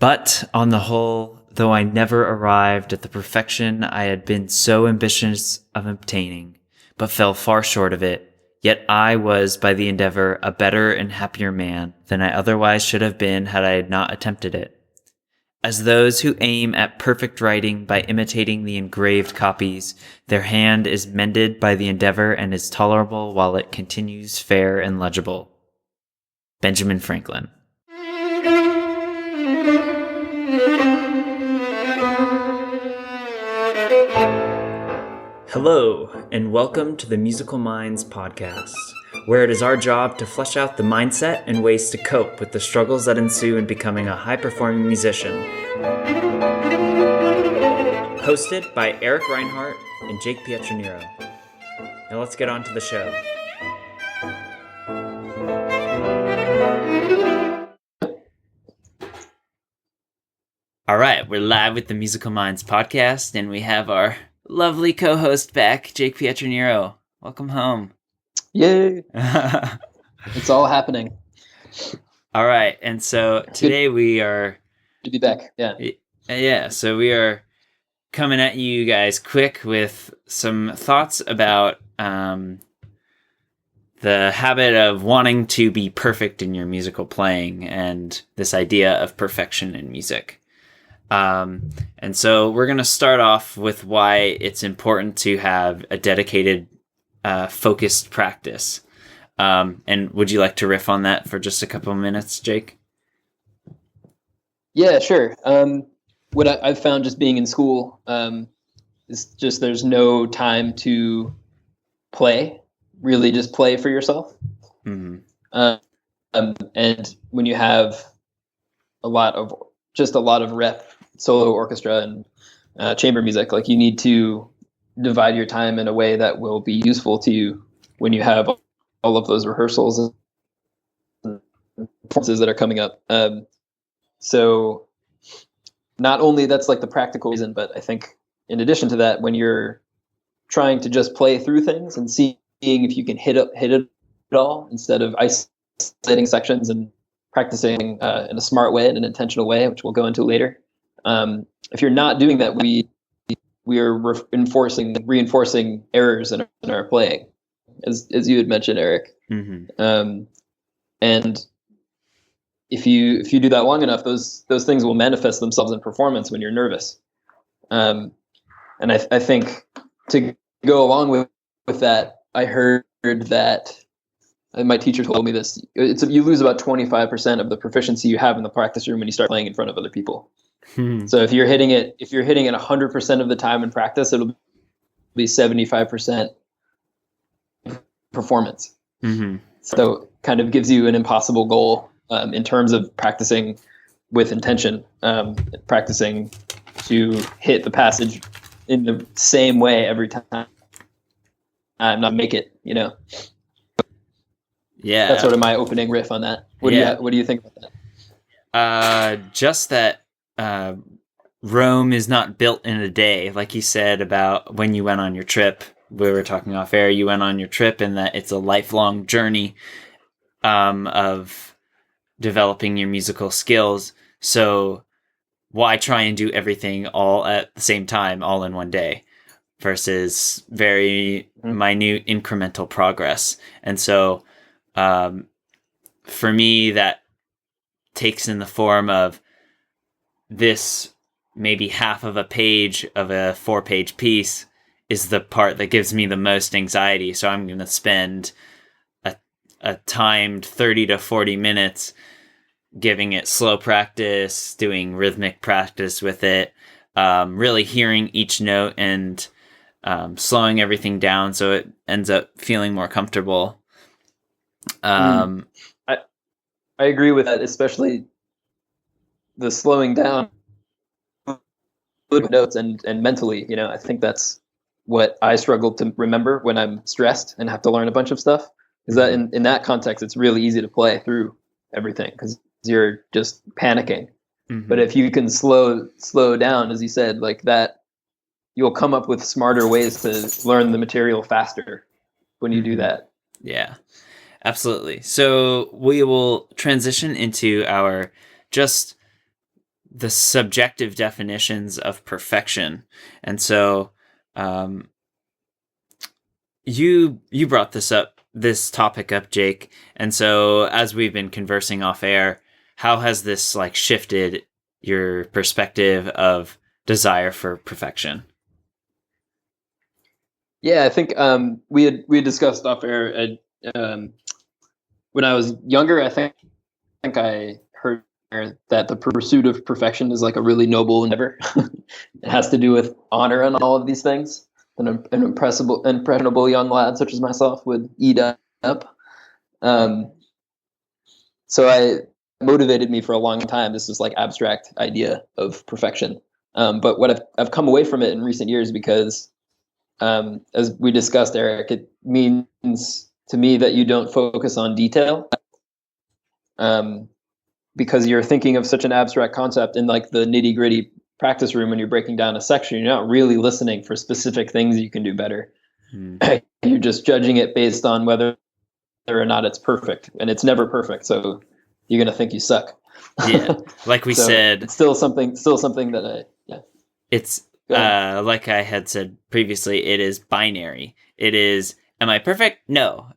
But on the whole, though I never arrived at the perfection I had been so ambitious of obtaining, but fell far short of it, yet I was by the endeavor a better and happier man than I otherwise should have been had I not attempted it. As those who aim at perfect writing by imitating the engraved copies, their hand is mended by the endeavor and is tolerable while it continues fair and legible. Benjamin Franklin. Hello, and welcome to the Musical Minds Podcast, where it is our job to flesh out the mindset and ways to cope with the struggles that ensue in becoming a high-performing musician. Hosted by Eric Reinhardt and Jake Pietranero. Now let's get on to the show. All right, we're live with the Musical Minds Podcast, and we have our lovely co-host back, Jake Pietranero. Welcome home. Yay! It's all happening. All right, and so today we are... Good to be back, yeah. Yeah, so we are coming at you guys quick with some thoughts about the habit of wanting to be perfect in your musical playing and this idea of perfection in music. And so we're going to start off with why it's important to have a dedicated, focused practice. And would you like to riff on that for just a couple of minutes, Jake? Yeah, sure. What I've found just being in school is just there's no time to play, really just play for yourself. Mm-hmm. And when you have a lot of rep, solo orchestra and chamber music, like you need to divide your time in a way that will be useful to you when you have all of those rehearsals and performances that are coming up. So not only that's like the practical reason, but I think in addition to that, when you're trying to just play through things and seeing if you can hit it all instead of isolating sections and practicing in a smart way, in an intentional way, which we'll go into later. If you're not doing that, we are reinforcing errors in our playing, as you had mentioned, Eric. Mm-hmm. And if you do that long enough, those things will manifest themselves in performance when you're nervous. And I think to go along with that, I heard that. And my teacher told me this. You lose about 25% of the proficiency you have in the practice room when you start playing in front of other people. So if you're hitting it 100% of the time in practice, it'll be 75% performance. Mm-hmm. So kind of gives you an impossible goal in terms of practicing with intention, practicing to hit the passage in the same way every time, not make it, Yeah, that's sort of my opening riff on that. What do you think about that? Just that Rome is not built in a day, like you said about when you went on your trip. We were talking off air. You went on your trip, and that it's a lifelong journey of developing your musical skills. So why try and do everything all at the same time, all in one day, versus very minute incremental progress? And so for me, that takes in the form of this maybe half of a page of a 4-page piece is the part that gives me the most anxiety. So I'm going to spend a timed 30 to 40 minutes giving it slow practice, doing rhythmic practice with it, really hearing each note and slowing everything down so it ends up feeling more comfortable. I agree with that, especially the slowing down notes and mentally. I think that's what I struggle to remember when I'm stressed and have to learn a bunch of stuff. Is that in that context, it's really easy to play through everything because you're just panicking. Mm-hmm. But if you can slow down, as you said, like that, you'll come up with smarter ways to learn the material faster when you do that. Yeah, absolutely. So we will transition into our just the subjective definitions of perfection. And so you brought this topic up, Jake. And so as we've been conversing off air, how has this like shifted your perspective of desire for perfection? Yeah, I think we had discussed off air when I was younger. I think I heard that the pursuit of perfection is like a really noble endeavor. It has to do with honor and all of these things. An impressionable young lad such as myself would eat up. So I motivated me for a long time. This is like abstract idea of perfection. But what I've come away from it in recent years because, as we discussed, Eric, it means to me that you don't focus on detail. Because you're thinking of such an abstract concept in like the nitty gritty practice room when you're breaking down a section, you're not really listening for specific things you can do better. You're just judging it based on whether or not it's perfect, and it's never perfect. So you're going to think you suck. Yeah. Like we said, it's still something that it's like I had said previously, it is binary. It is, am I perfect? No.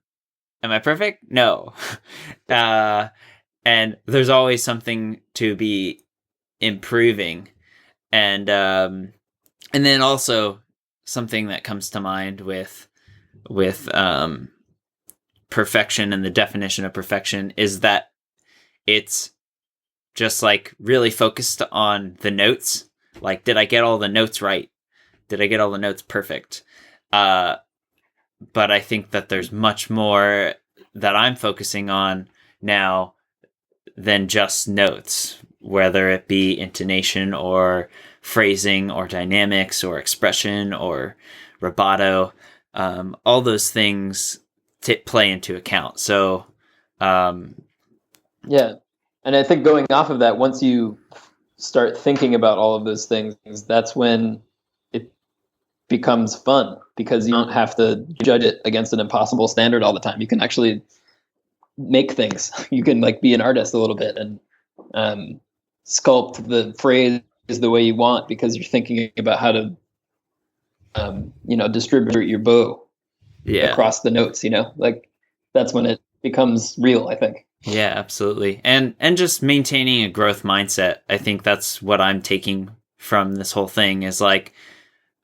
Am I perfect? No. And there's always something to be improving. And then also something that comes to mind with perfection and the definition of perfection is that it's just like really focused on the notes. Like, did I get all the notes right? Did I get all the notes perfect? But I think that there's much more that I'm focusing on now than just notes, whether it be intonation or phrasing or dynamics or expression or rubato. All those things play into account. So, yeah. And I think going off of that, once you start thinking about all of those things, that's when it becomes fun because you don't have to judge it against an impossible standard all the time. You can actually make things. You can like be an artist a little bit and sculpt the phrase the way you want because you're thinking about how to distribute your bow across the notes, like that's when it becomes real, I think. Yeah, absolutely. And just maintaining a growth mindset. I think that's what I'm taking from this whole thing is like,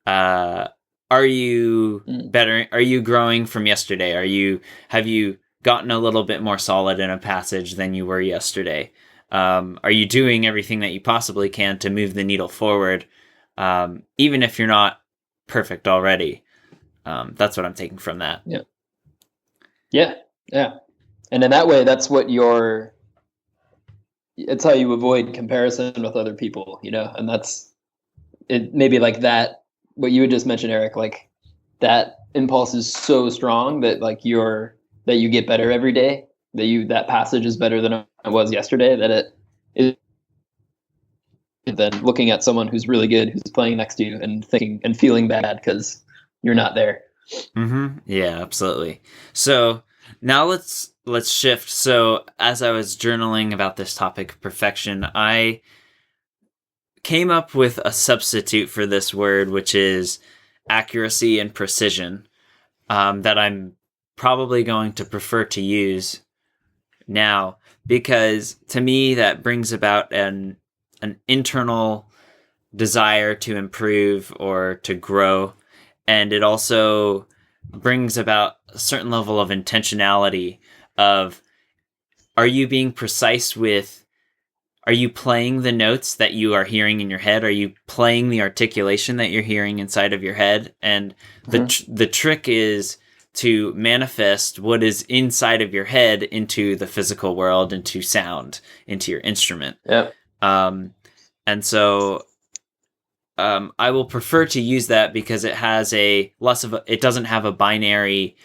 are you better? Are you growing from yesterday? Have you gotten a little bit more solid in a passage than you were yesterday? Are you doing everything that you possibly can to move the needle forward? Even if you're not perfect already. That's what I'm taking from that. Yeah. Yeah. Yeah. And in that way, that's it's how you avoid comparison with other people, and that's it. Maybe like that, what you had just mentioned, Eric, like that impulse is so strong that like that you get better every day, that passage is better than it was yesterday, that it then looking at someone who's really good, who's playing next to you and thinking and feeling bad because you're not there. Mm-hmm. Yeah, absolutely. So now let's shift. So as I was journaling about this topic of perfection, I came up with a substitute for this word, which is accuracy and precision, that I'm probably going to prefer to use now, because to me that brings about an internal desire to improve or to grow, and it also brings about a certain level of intentionality of, are you being precise with, are you playing the notes that you are hearing in your head? Are you playing the articulation that you're hearing inside of your head? And the trick is to manifest what is inside of your head into the physical world, into sound, into your instrument. Yeah. And so I will prefer to use that because it has it doesn't have a binary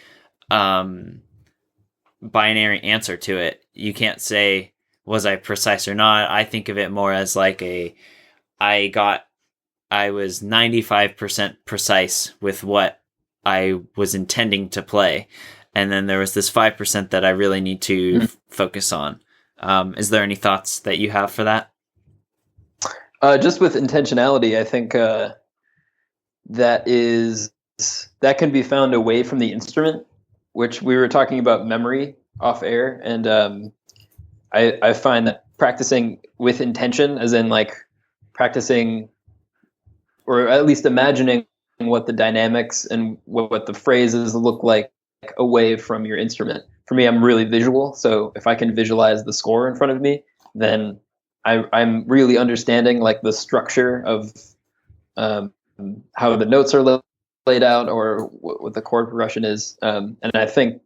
answer to it. You can't say, was I precise or not? I think of it more as like I was 95% precise with what I was intending to play. And then there was this 5% that I really need to focus on. Is there any thoughts that you have for that? Just with intentionality, I think that can be found away from the instrument, which we were talking about memory off air, and I find that practicing with intention, as in like practicing or at least imagining what the dynamics and what the phrases look like away from your instrument. For me, I'm really visual, so if I can visualize the score in front of me, then I'm really understanding like the structure of um, how the notes are laid out or what the chord progression is. And I think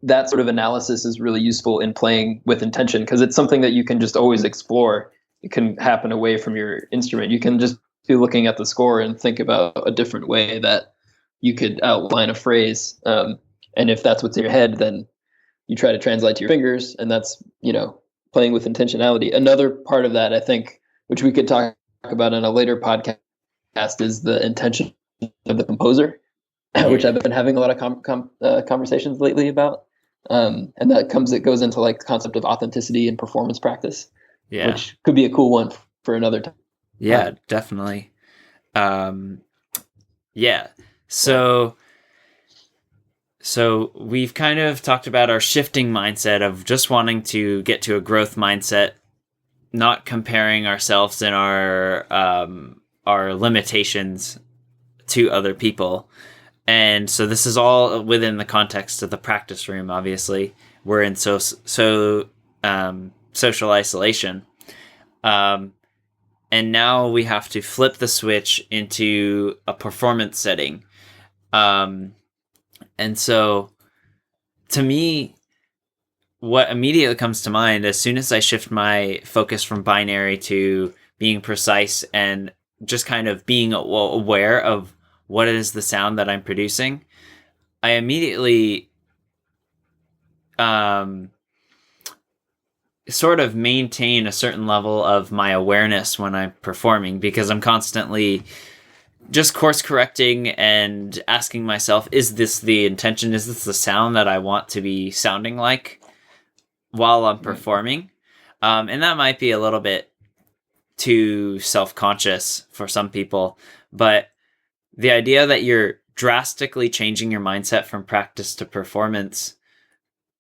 that sort of analysis is really useful in playing with intention because it's something that you can just always explore. It can happen away from your instrument. You can just be looking at the score and think about a different way that you could outline a phrase. And if that's what's in your head, then you try to translate to your fingers, and that's, playing with intentionality. Another part of that, I think, which we could talk about in a later podcast, is the intention of the composer, which I've been having a lot of conversations lately about. And it goes into like the concept of authenticity and performance practice, which could be a cool one for another time. Yeah, definitely. Yeah. So we've kind of talked about our shifting mindset of just wanting to get to a growth mindset, not comparing ourselves and our limitations to other people. And so this is all within the context of the practice room. Obviously, we're in social isolation. And now we have to flip the switch into a performance setting. And so, to me, what immediately comes to mind as soon as I shift my focus from binary to being precise and just kind of being aware of what is the sound that I'm producing, I immediately sort of maintain a certain level of my awareness when I'm performing, because I'm constantly just course correcting and asking myself, is this the intention? Is this the sound that I want to be sounding like while I'm performing? And that might be a little bit too self-conscious for some people, but the idea that you're drastically changing your mindset from practice to performance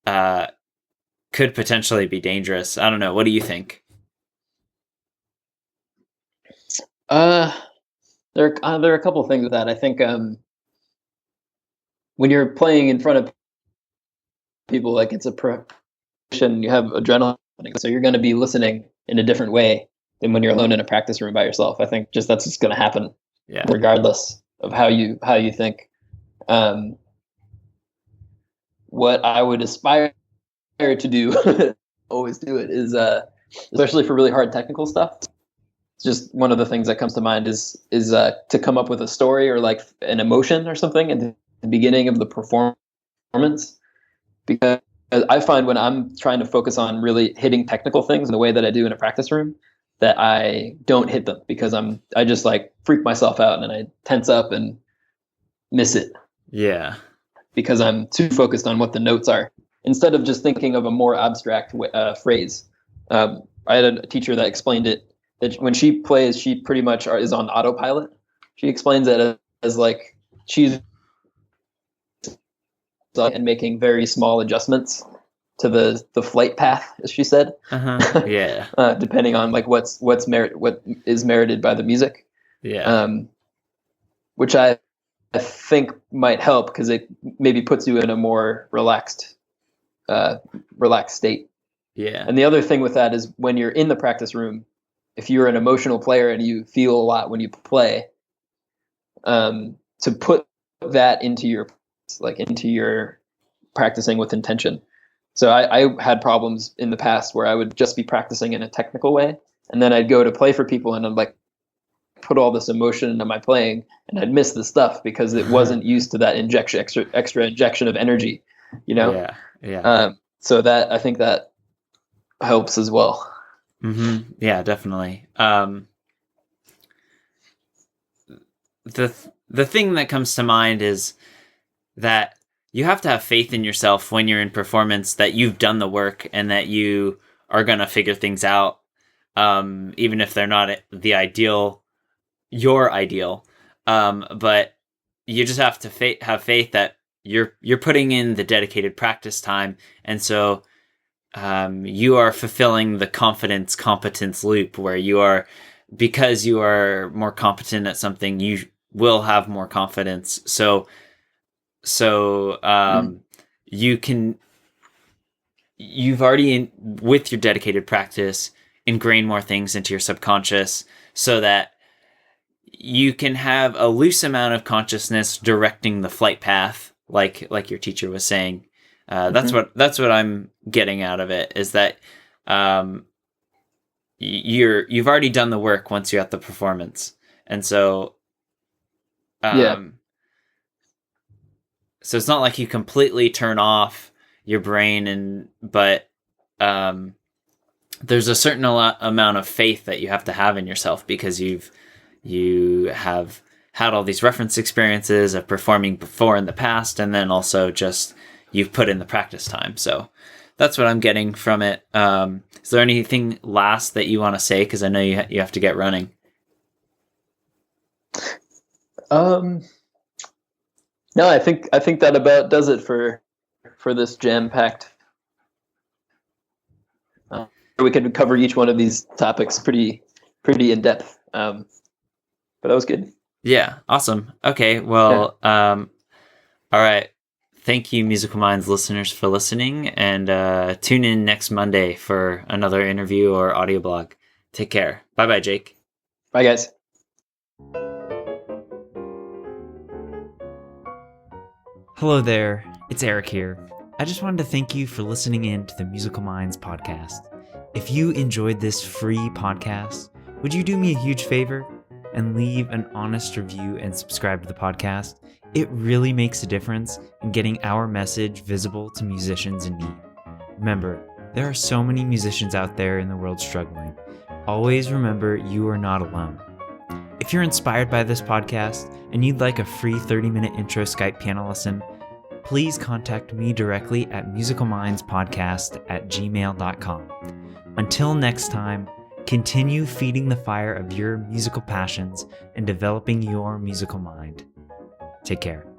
could potentially be dangerous. I don't know. What do you think? There are a couple of things with that. I think when you're playing in front of people, like it's a profession, you have adrenaline, so you're going to be listening in a different way than when you're alone in a practice room by yourself. I think that's just going to happen, regardless of how you think. What I would aspire to do, always do it, is especially for really hard technical stuff. Just one of the things that comes to mind is to come up with a story or like an emotion or something at the beginning of the performance, because I find when I'm trying to focus on really hitting technical things in the way that I do in a practice room, that I don't hit them because I just like freak myself out and I tense up and miss it. Yeah. Because I'm too focused on what the notes are instead of just thinking of a more abstract phrase. I had a teacher that explained it, that when she plays, she pretty much is on autopilot. She explains it as like she's and making very small adjustments to the flight path, as she said. Yeah. Depending on like what is merited by the music. Yeah. Which I think might help because it maybe puts you in a more relaxed state. Yeah. And the other thing with that is when you're in the practice room, if you're an emotional player and you feel a lot when you play, to put that into your practicing with intention. So I had problems in the past where I would just be practicing in a technical way, and then I'd go to play for people and I'd like put all this emotion into my playing, and I'd miss the stuff because it wasn't used to that extra injection of energy, Yeah. So that, I think that helps as well. Mm-hmm. Yeah, definitely. The thing that comes to mind is that you have to have faith in yourself when you're in performance, that you've done the work and that you are going to figure things out. even if they're not the ideal, your ideal. But you just have to have faith that you're putting in the dedicated practice time, and so you are fulfilling the competence loop where you are, because you are more competent at something, you will have more confidence. So you've already, with your dedicated practice, ingrained more things into your subconscious so that you can have a loose amount of consciousness directing the flight path, like your teacher was saying. That's what I'm getting out of it, is that you've already done the work once you're at the performance, and so so it's not like you completely turn off your brain, but there's a certain amount of faith that you have to have in yourself, because you have had all these reference experiences of performing before in the past, and then also just you've put in the practice time. So that's what I'm getting from it. Is there anything last that you want to say? Because I know you have to get running. No, I think that about does it for this jam-packed. We could cover each one of these topics pretty in depth, but that was good. Yeah, awesome. Okay, well, all right. Thank you, Musical Minds listeners, for listening, and tune in next Monday for another interview or audio blog. Take care. Bye-bye, Jake. Bye, guys. Hello there, it's Eric here. I just wanted to thank you for listening in to the Musical Minds podcast. If you enjoyed this free podcast, would you do me a huge favor and leave an honest review and subscribe to the podcast? It really makes a difference in getting our message visible to musicians in need. Remember, there are so many musicians out there in the world struggling. Always remember, you are not alone. If you're inspired by this podcast and you'd like a free 30-minute intro Skype piano lesson, please contact me directly at musicalmindspodcast@gmail.com. Until next time, continue feeding the fire of your musical passions and developing your musical mind. Take care.